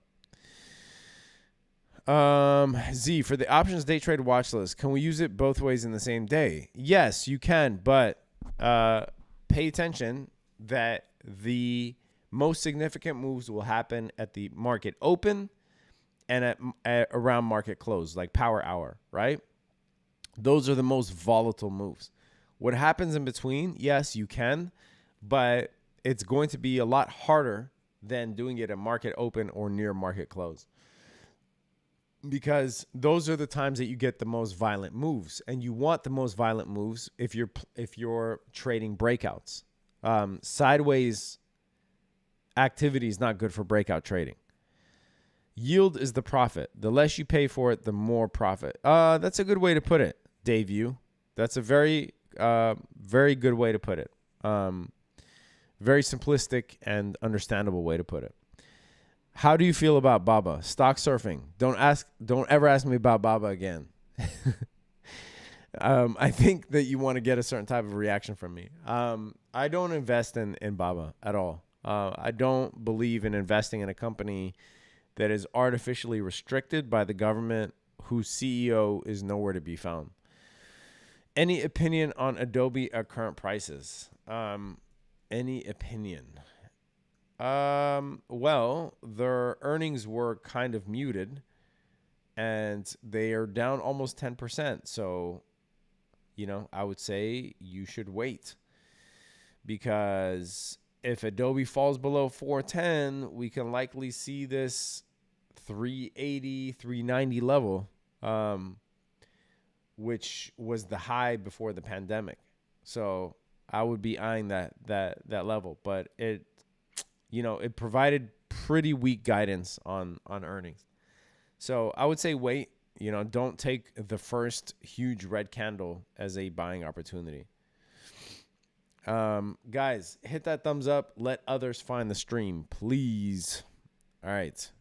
S1: Z, for the options day trade watch list, can we use it both ways in the same day? Yes, you can, but pay attention that the most significant moves will happen at the market open and at around market close, like power hour, right? Those are the most volatile moves. What happens in between, yes, you can, but it's going to be a lot harder than doing it at market open or near market close, because those are the times that you get the most violent moves, and you want the most violent moves if you're trading breakouts. Sideways activity is not good for breakout trading. Yield is the profit. The less you pay for it, the more profit. That's a good way to put it, Dave. That's a very good way to put it. Very simplistic and understandable way to put it. How do you feel about Baba? Stock surfing. Don't ever ask me about Baba again. I think that you want to get a certain type of reaction from me. I don't invest in Baba at all. I don't believe in investing in a company that is artificially restricted by the government, whose CEO is nowhere to be found. Any opinion on Adobe at current prices? Any opinion? Well, their earnings were kind of muted, and they are down almost 10%. So, I would say you should wait, because if Adobe falls below 410, we can likely see this 380, 390 level, which was the high before the pandemic. So I would be eyeing that level, but it provided pretty weak guidance on earnings. So I would say wait. Don't take the first huge red candle as a buying opportunity. Guys, hit that thumbs up. Let others find the stream, please. All right.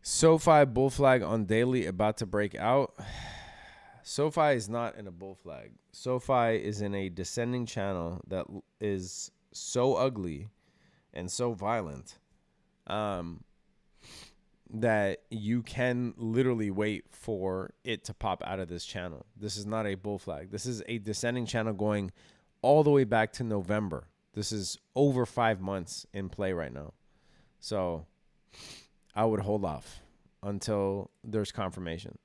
S1: SoFi bull flag on daily about to break out. SoFi is not in a bull flag. SoFi is in a descending channel that is so ugly and so violent that you can literally wait for it to pop out of this channel. This is not a bull flag. This is a descending channel going all the way back to November. This is over 5 months in play right now. So I would hold off until there's confirmation.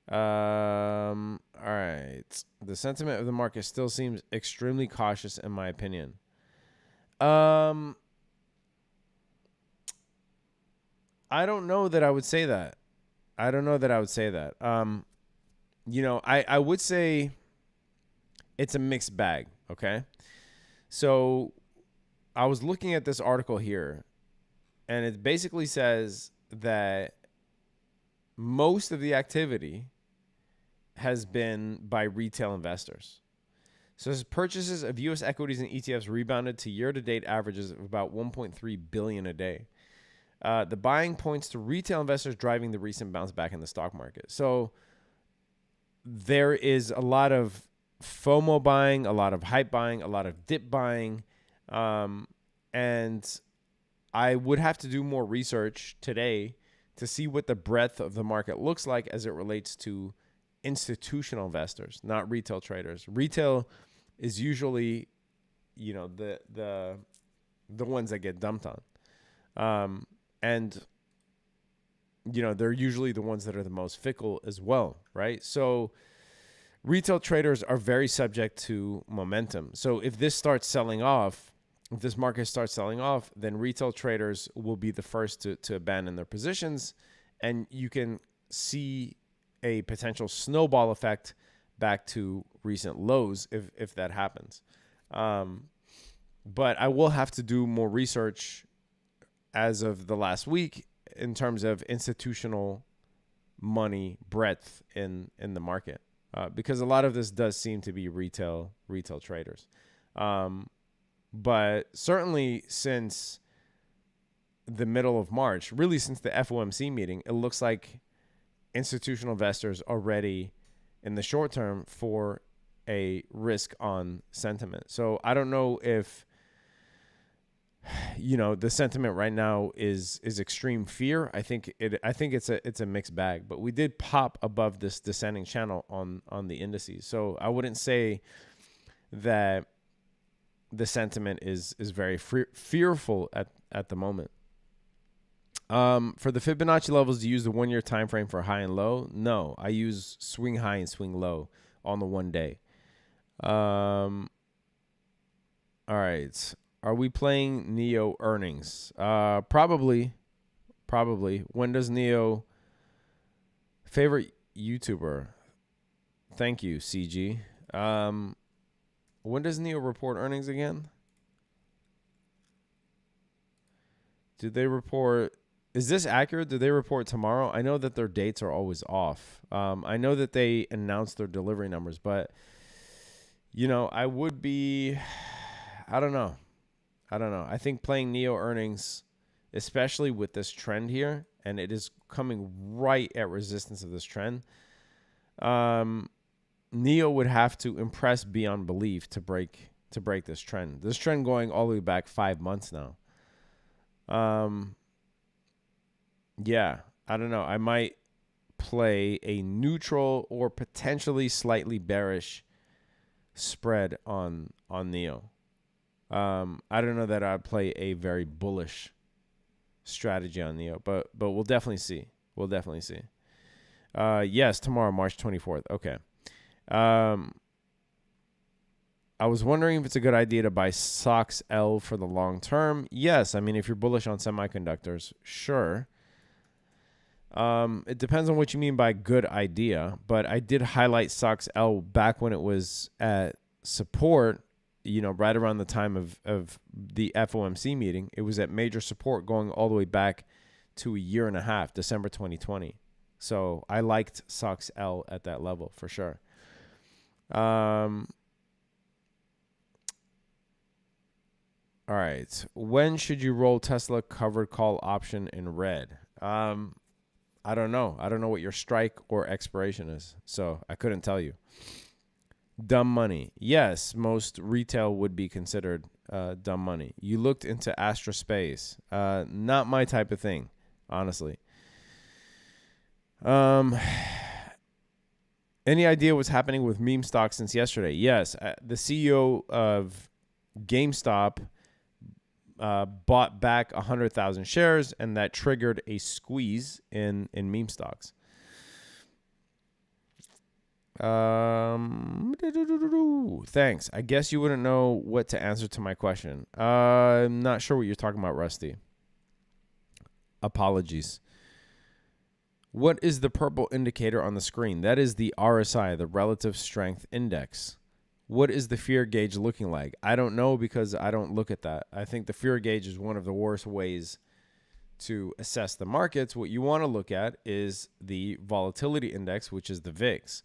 S1: All right. The sentiment of the market still seems extremely cautious, in my opinion. I don't know that I would say that. I would say it's a mixed bag. Okay. So I was looking at this article here, and it basically says that most of the activity has been by retail investors. So as purchases of U.S. equities and ETFs rebounded to year-to-date averages of about $1.3 billion a day. The buying points to retail investors driving the recent bounce back in the stock market. So there is a lot of FOMO buying, a lot of hype buying, a lot of dip buying. And I would have to do more research today to see what the breadth of the market looks like as it relates to institutional investors, not retail traders. Retail is usually, the ones that get dumped on. And they're usually the ones that are the most fickle as well, right? So retail traders are very subject to momentum. So if this starts selling off, if this market starts selling off, then retail traders will be the first to abandon their positions. And you can see a potential snowball effect back to recent lows if that happens. But I will have to do more research as of the last week in terms of institutional money breadth in the market, because a lot of this does seem to be retail traders. But certainly since the middle of March, really since the FOMC meeting, it looks like institutional investors are ready in the short term for a risk on sentiment. So I don't know if the sentiment right now is extreme fear. I think it's a mixed bag, but we did pop above this descending channel on the indices. So I wouldn't say that the sentiment is very fearful at the moment. For the Fibonacci levels, do you use the 1 year time frame for high and low? No, I use swing high and swing low on the 1 day. All right. Are we playing Neo earnings? Probably. When does Neo, favorite YouTuber? Thank you, CG. When does Neo report earnings again? Did they report? Is this accurate? Did they report tomorrow? I know that their dates are always off. I know that they announced their delivery numbers, but I would be, I don't know. I think playing Neo earnings, especially with this trend here, and it is coming right at resistance of this trend, Neo would have to impress beyond belief to break this trend. This trend going all the way back 5 months now. Yeah, I don't know. I might play a neutral or potentially slightly bearish spread on Neo. I don't know that I'd play a very bullish strategy on Neo, but we'll definitely see. Yes, tomorrow, March 24th. Okay. I was wondering if it's a good idea to buy SOX L for the long term. Yes, I mean, if you're bullish on semiconductors, sure. It depends on what you mean by good idea, but I did highlight SOX L back when it was at support, right around the time of the FOMC meeting. It was at major support going all the way back to a year and a half, December 2020. So I liked SOX L at that level for sure. All right. When should you roll Tesla covered call option in red? I don't know. I don't know what your strike or expiration is, so I couldn't tell you. Dumb money. Yes, most retail would be considered dumb money. You looked into Astra Space. Not my type of thing, honestly. Any idea what's happening with meme stocks since yesterday? Yes, the CEO of GameStop bought back 100,000 shares, and that triggered a squeeze in meme stocks. Thanks. I guess you wouldn't know what to answer to my question. I'm not sure what you're talking about, Rusty. Apologies. What is the purple indicator on the screen? That is the RSI, the Relative Strength Index. What is the fear gauge looking like? I don't know because I don't look at that. I think the fear gauge is one of the worst ways to assess the markets. What you want to look at is the volatility index, which is the VIX.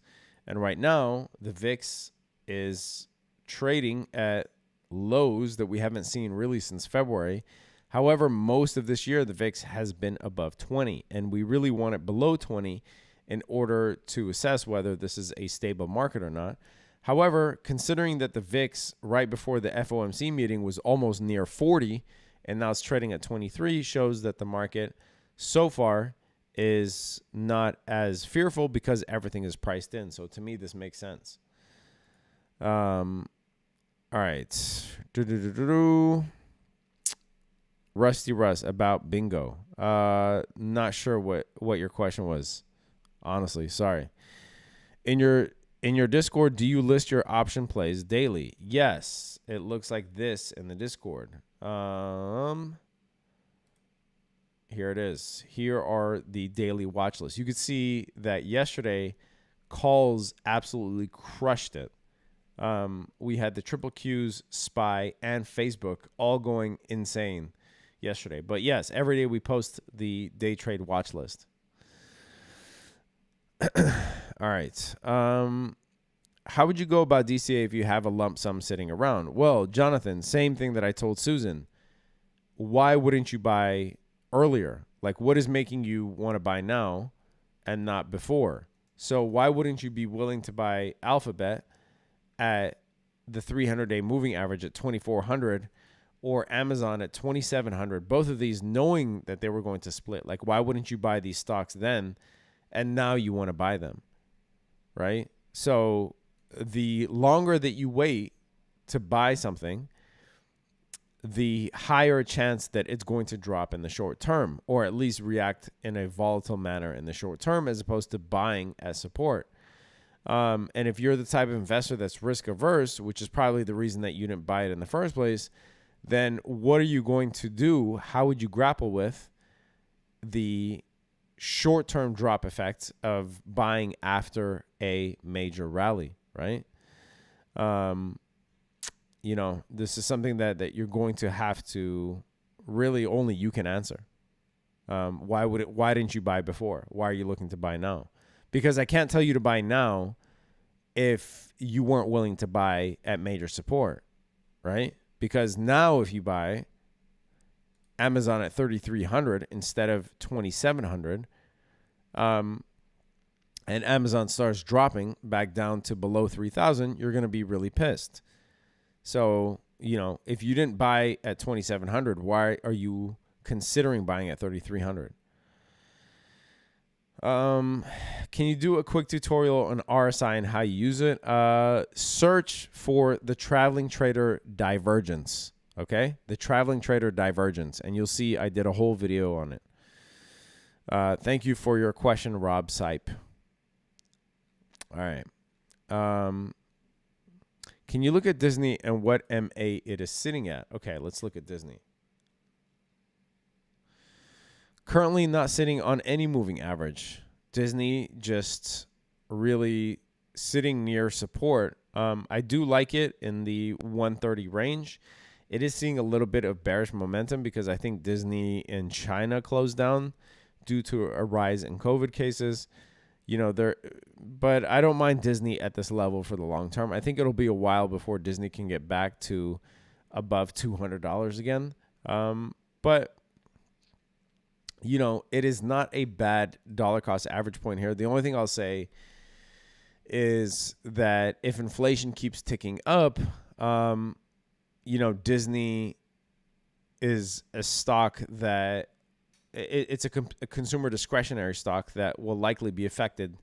S1: And right now, the VIX is trading at lows that we haven't seen really since February. However, most of this year, the VIX has been above 20, and we really want it below 20 in order to assess whether this is a stable market or not. However, considering that the VIX right before the FOMC meeting was almost near 40 and now it's trading at 23, shows that the market so far is not as fearful because everything is priced in. So to me, this makes sense. All right. Rusty Russ about bingo. Not sure what your question was. Honestly, sorry. In your Discord, do you list your option plays daily? Yes. It looks like this in the Discord. Here it is. Here are the daily watch lists. You could see that yesterday calls absolutely crushed it. We had the triple Qs, SPY, and Facebook all going insane yesterday. But yes, every day we post the day trade watch list. All right. How would you go about DCA if you have a lump sum sitting around? Well, Jonathan, same thing that I told Susan. Why wouldn't you buy earlier? Like, what is making you want to buy now and not before? So why wouldn't you be willing to buy Alphabet at the 300-day moving average at 2,400 or Amazon at 2,700? Both of these knowing that they were going to split. Like, why wouldn't you buy these stocks then and now you want to buy them, right? So the longer that you wait to buy something, the higher chance that it's going to drop in the short term, or at least react in a volatile manner in the short term, as opposed to buying as support. And if you're the type of investor that's risk averse, which is probably the reason that you didn't buy it in the first place, then what are you going to do? How would you grapple with the short-term drop effects of buying after a major rally, right? This is something that you're going to have to really only you can answer. Why didn't you buy before? Why are you looking to buy now? Because I can't tell you to buy now if you weren't willing to buy at major support, right? Because now if you buy Amazon at 3,300 instead of 2,700, and Amazon starts dropping back down to below 3,000, you're going to be really pissed. So, if you didn't buy at 2,700, why are you considering buying at 3,300? Can you do a quick tutorial on RSI and how you use it? Search for the traveling trader divergence. Okay. The traveling trader divergence. And you'll see I did a whole video on it. Thank you for your question, Rob Sipe. All right. Can you look at Disney and what MA it is sitting at? Okay, let's look at Disney. Currently not sitting on any moving average. Disney just really sitting near support. I do like it in the 130 range. It is seeing a little bit of bearish momentum because I think Disney in China closed down due to a rise in COVID cases. But I don't mind Disney at this level for the long term. I think it'll be a while before Disney can get back to above $200 again. But it is not a bad dollar cost average point here. The only thing I'll say is that if inflation keeps ticking up, Disney is a stock that it's a consumer discretionary stock that will likely be affected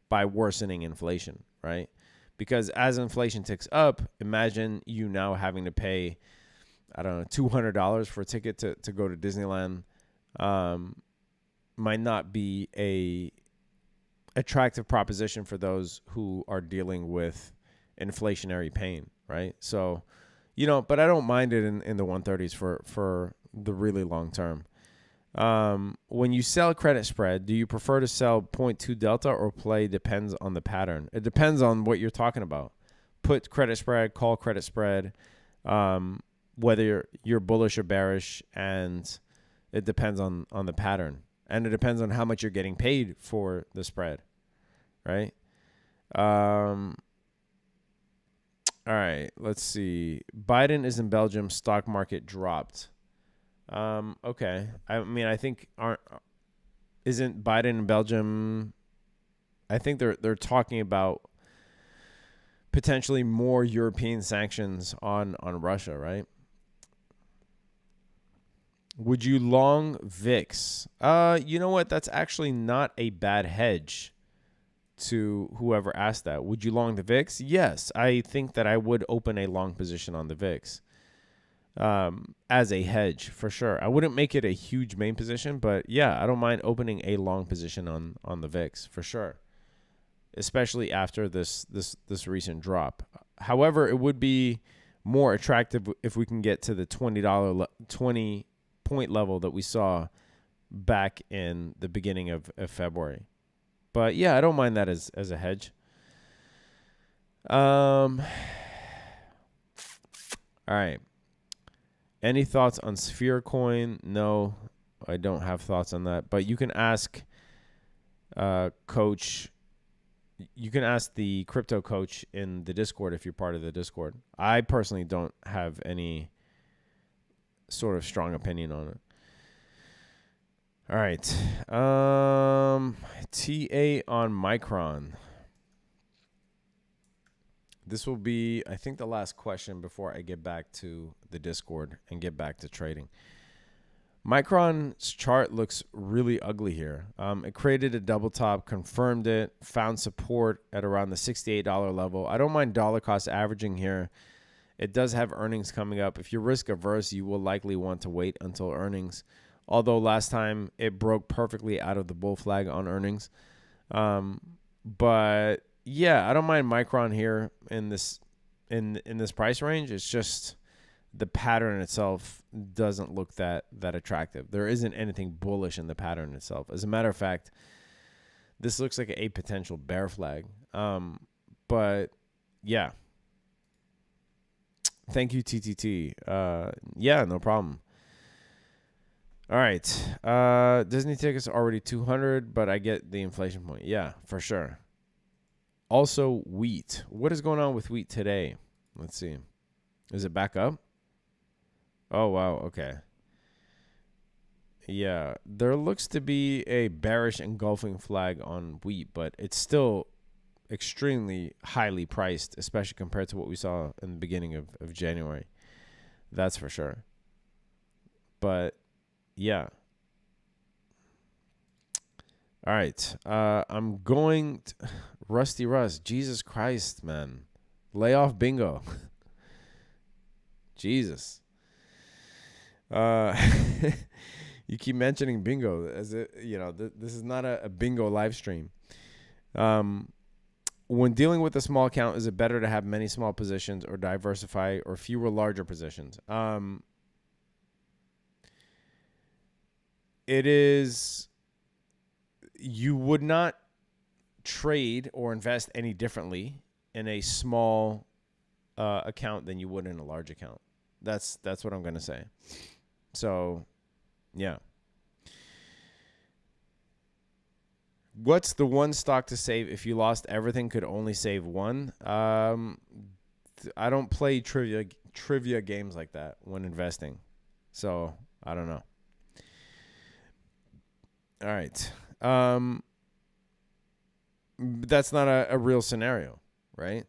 S1: by worsening inflation, right? Because as inflation ticks up, imagine you now having to pay, I don't know, $200 for a ticket to go to Disneyland. Might not be a attractive proposition for those who are dealing with inflationary pain, right? So, but I don't mind it in the 130s for the really long term. When you sell credit spread, do you prefer to sell 0.2 delta or play depends on the pattern? It depends on what you're talking about. Put credit spread, call credit spread, whether you're bullish or bearish, and it depends on the pattern. And it depends on how much you're getting paid for the spread, right? All right, let's see. Biden is in Belgium. Stock market dropped. Okay. I mean, I think isn't Biden in Belgium? I think they're talking about potentially more European sanctions on Russia, right? Would you long VIX? You know what? That's actually not a bad hedge to whoever asked that. Would you long the VIX? Yes, I think that I would open a long position on the VIX as a hedge for sure. I wouldn't make it a huge main position, but yeah, I don't mind opening a long position on the VIX for sure, especially after this recent drop. However, it would be more attractive if we can get to the $20 point level that we saw back in the beginning of February. But yeah, I don't mind that as a hedge. All right. Any thoughts on Sphere Coin? No, I don't have thoughts on that. But you can ask Coach. You can ask the crypto coach in the Discord if you're part of the Discord. I personally don't have any sort of strong opinion on it. All right. TA on Micron. This will be, I think, the last question before I get back to the Discord and get back to trading. Micron's chart looks really ugly here. It created a double top, confirmed it, found support at around the $68 level. I don't mind dollar cost averaging here. It does have earnings coming up. If you're risk averse, you will likely want to wait until earnings. Although last time it broke perfectly out of the bull flag on earnings. But yeah, I don't mind Micron here in this price range. It's just the pattern itself doesn't look that attractive. There isn't anything bullish in the pattern itself. As a matter of fact, this looks like a potential bear flag. But yeah. Thank you, TTT. Yeah, no problem. All right. Disney tickets are already 200, but I get the inflation point. Yeah, for sure. Also, wheat. What is going on with wheat today? Let's see. Is it back up? Oh, wow. Okay. Yeah, there looks to be a bearish engulfing flag on wheat, but it's still extremely highly priced, especially compared to what we saw in the beginning of January. That's for sure. But yeah. All right. I'm going to Rusty Russ. Jesus Christ, man. Lay off bingo. Jesus. You keep mentioning bingo as it, this is not a bingo live stream. When dealing with a small account, is it better to have many small positions or diversify or fewer larger positions? It is, you would not trade or invest any differently in a small account than you would in a large account. That's what I'm going to say. So, yeah. What's the one stock to save if you lost everything, could only save one? I don't play trivia games like that when investing. So, I don't know. All right. That's not a real scenario, right?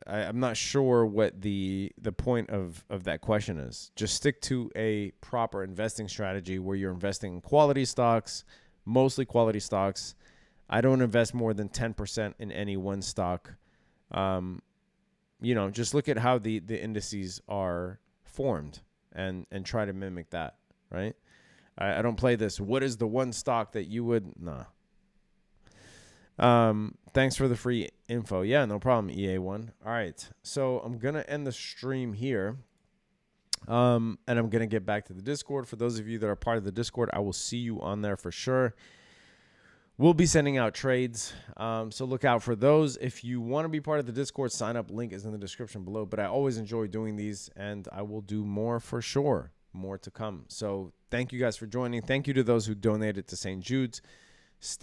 S1: I'm not sure what the point of that question is. Just stick to a proper investing strategy where you're investing in quality stocks, mostly quality stocks. I don't invest more than 10% in any one stock. Just look at how the indices are formed and try to mimic that, right? I don't play this. What is the one stock that you would? Nah. Thanks for the free info. Yeah, no problem, EA1. All right. So I'm going to end the stream here. And I'm going to get back to the Discord. For those of you that are part of the Discord, I will see you on there for sure. We'll be sending out trades. So look out for those. If you want to be part of the Discord, sign up. Link is in the description below. But I always enjoy doing these, and I will do more for sure. More to come. So thank you guys for joining. Thank you to those who donated to St. Jude's. Stay